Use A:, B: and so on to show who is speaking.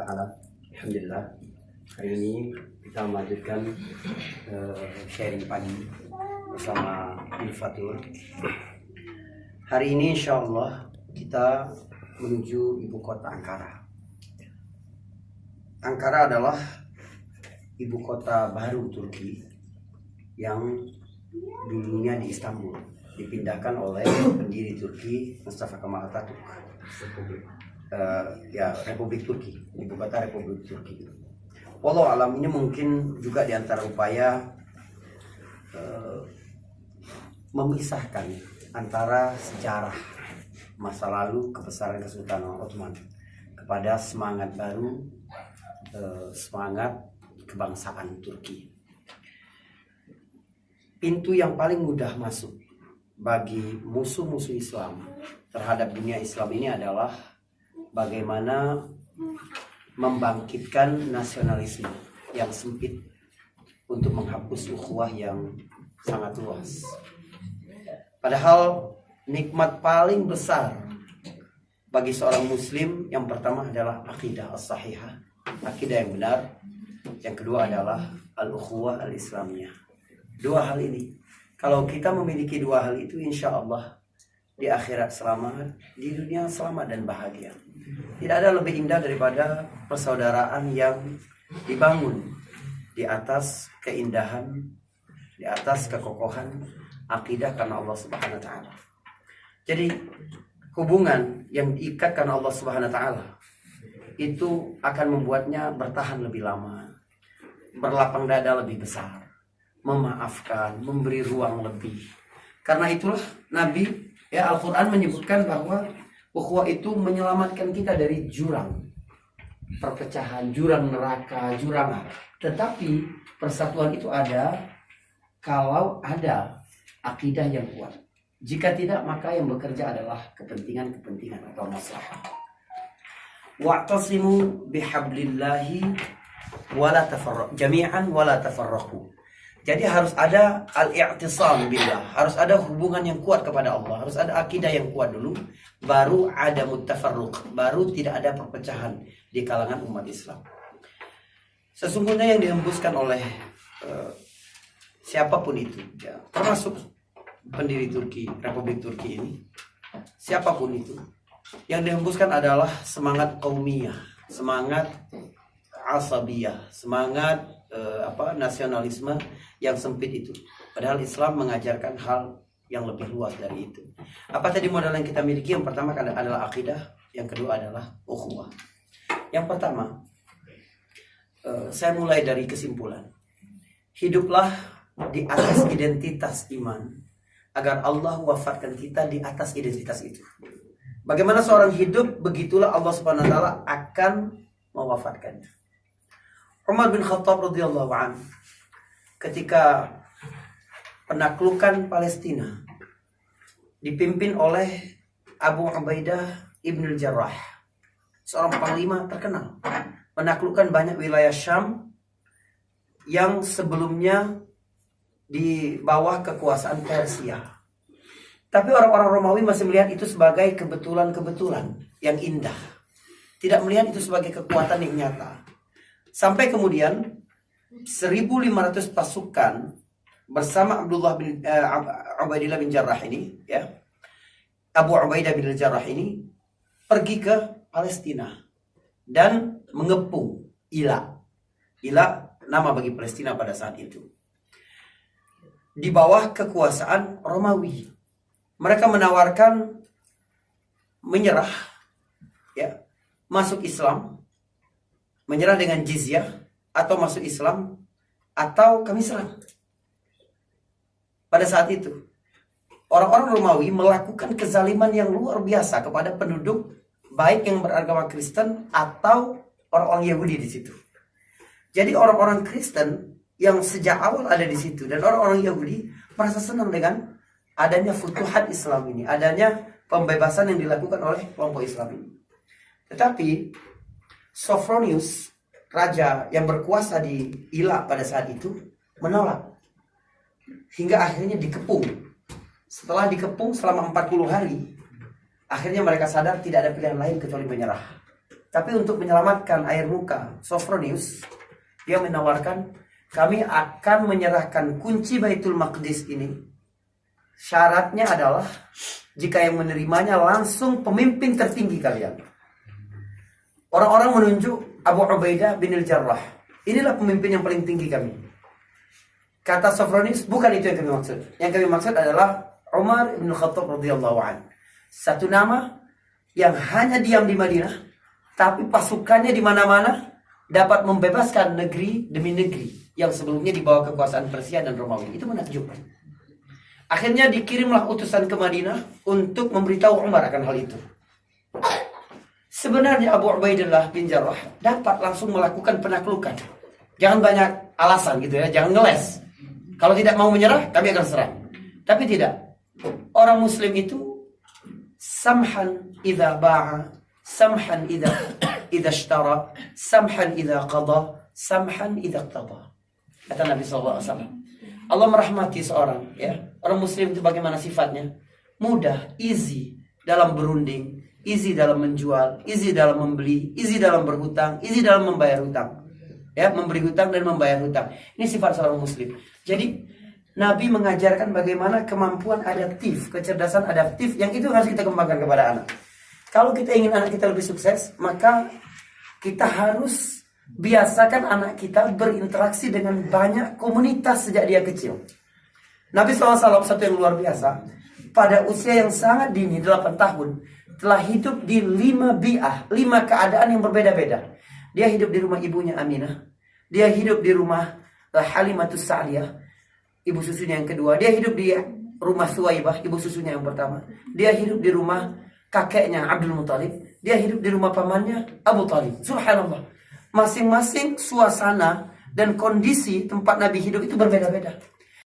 A: Ta'ala. Alhamdulillah, hari ini kita melanjutkan sharing pagi bersama Infatur. Hari ini insya Allah kita menuju ibu kota Ankara. Ankara adalah ibu kota baru Turki yang dulunya di Istanbul, dipindahkan oleh pendiri Turki Mustafa Kemal Atatürk. Republik Turki, ibu kota Republik Turki. Wallahu alam, ini mungkin juga diantara upaya memisahkan antara sejarah masa lalu kebesaran Kesultanan Ottoman kepada semangat baru, semangat kebangsaan Turki. Pintu yang paling mudah masuk bagi musuh-musuh Islam terhadap dunia Islam ini adalah bagaimana membangkitkan nasionalisme yang sempit untuk menghapus ukhuwah yang sangat luas. Padahal nikmat paling besar bagi seorang muslim yang pertama adalah akidah as-sahihah, akidah yang benar. Yang kedua adalah al-ukhuwah al-islamiyah. Dua hal ini, kalau kita memiliki dua hal itu, insya Allah di akhirat selamat, di dunia selamat dan bahagia. Tidak ada lebih indah daripada persaudaraan yang dibangun di atas keindahan, di atas kekokohan akidah karena Allah Subhanahu wa taala. Jadi hubungan yang diikat karena Allah Subhanahu wa taala itu akan membuatnya bertahan lebih lama, berlapang dada lebih besar, memaafkan, memberi ruang lebih. Karena itulah Nabi, Al-Quran menyebutkan bahwa ukhuwah itu menyelamatkan kita dari jurang perpecahan, jurang neraka, jurang. Tetapi persatuan itu ada kalau ada akidah yang kuat. Jika tidak, maka yang bekerja adalah kepentingan-kepentingan atau masalah. Wa'tasimu bihablillahi wala tafarraqu jami'an wala tafarraqu. Jadi harus ada al-i'tisam billah, harus ada hubungan yang kuat kepada Allah, harus ada akidah yang kuat dulu, baru ada mutafarruq, baru tidak ada perpecahan di kalangan umat Islam. Sesungguhnya yang dihembuskan oleh siapapun itu, termasuk pendiri Turki, Republik Turki ini, siapapun itu, yang dihembuskan adalah semangat qaumiyah, semangat asabiyah, semangat nasionalisme yang sempit itu. Padahal Islam mengajarkan hal yang lebih luas dari itu. Apa tadi modal yang kita miliki? Yang pertama adalah akidah, yang kedua adalah ukhuwah. Yang pertama, saya mulai dari kesimpulan. Hiduplah di atas identitas iman, agar Allah wafatkan kita di atas identitas itu. Bagaimana seorang hidup, begitulah Allah Subhanahu wa taala akan mewafatkannya. Umar bin Khattab radhiyallahu anhu ketika penaklukan Palestina dipimpin oleh Abu Ubaidah ibn al-Jarrah, seorang panglima terkenal, menaklukkan banyak wilayah Syam yang sebelumnya di bawah kekuasaan Persia. Tapi orang-orang Romawi masih melihat itu sebagai kebetulan-kebetulan yang indah, tidak melihat itu sebagai kekuatan yang nyata. Sampai kemudian 1.500 pasukan bersama Ubaidillah bin Jarrah ini, Abu Ubaidah bin Jarrah ini pergi ke Palestina dan mengepung Ila. Ila nama bagi Palestina pada saat itu. Di bawah kekuasaan Romawi. Mereka menawarkan menyerah, masuk Islam, menyerah dengan jizyah, atau masuk Islam, atau kami serang. Pada saat itu, orang-orang Romawi melakukan kezaliman yang luar biasa kepada penduduk, baik yang beragama Kristen atau orang-orang Yahudi di situ. Jadi orang-orang Kristen yang sejak awal ada di situ dan orang-orang Yahudi merasa senang dengan adanya futuhat Islam ini, adanya pembebasan yang dilakukan oleh kelompok Islam ini. Tetapi Sophronius, raja yang berkuasa di Ila pada saat itu, menolak. Hingga akhirnya dikepung. Setelah dikepung selama 40 hari, akhirnya mereka sadar tidak ada pilihan lain kecuali menyerah. Tapi untuk menyelamatkan air muka Sophronius, dia menawarkan, kami akan menyerahkan kunci Baitul Maqdis ini. Syaratnya adalah jika yang menerimanya langsung pemimpin tertinggi kalian. Orang-orang menunjuk Abu Ubaidah bin al-Jarrah. Inilah pemimpin yang paling tinggi kami. Kata Sophronius, bukan itu yang kami maksud. Yang kami maksud adalah Umar bin Khattab radhiyallahu anhu. Satu nama yang hanya diam di Madinah, tapi pasukannya di mana-mana dapat membebaskan negeri demi negeri yang sebelumnya di bawah kekuasaan Persia dan Romawi. Itu menakjubkan. Akhirnya dikirimlah utusan ke Madinah untuk memberitahu Umar akan hal itu. Sebenarnya Abu Ubaidah bin Jarrah dapat langsung melakukan penaklukan. Jangan banyak alasan gitu ya, jangan ngeles. Kalau tidak mau menyerah, kami akan serang. Tapi tidak. Orang Muslim itu samhan idza ba'a, samhan idza ishtara, samhan idza qada, samhan idza qada. Kata Nabi SAW. Allah merahmati seorang, ya. Orang Muslim itu bagaimana sifatnya? Mudah, easy dalam berunding, easy dalam menjual, easy dalam membeli, easy dalam berhutang, easy dalam membayar hutang. Ya, memberi hutang dan membayar hutang. Ini sifat seorang Muslim. Jadi Nabi mengajarkan bagaimana kemampuan adaptif, kecerdasan adaptif yang itu harus kita kembangkan kepada anak. Kalau kita ingin anak kita lebih sukses, maka kita harus biasakan anak kita berinteraksi dengan banyak komunitas sejak dia kecil. Nabi SAW satu yang luar biasa, pada usia yang sangat dini, 8 tahun, telah hidup di 5 bi'ah, 5 keadaan yang berbeda-beda. Dia hidup di rumah ibunya Aminah. Dia hidup di rumah Halimatus Sa'diyah, ibu susunya yang kedua. Dia hidup di rumah Suwaibah, ibu susunya yang pertama. Dia hidup di rumah kakeknya Abdul Muthalib. Dia hidup di rumah pamannya Abu Talib. Subhanallah. Masing-masing suasana dan kondisi tempat Nabi hidup itu berbeda-beda.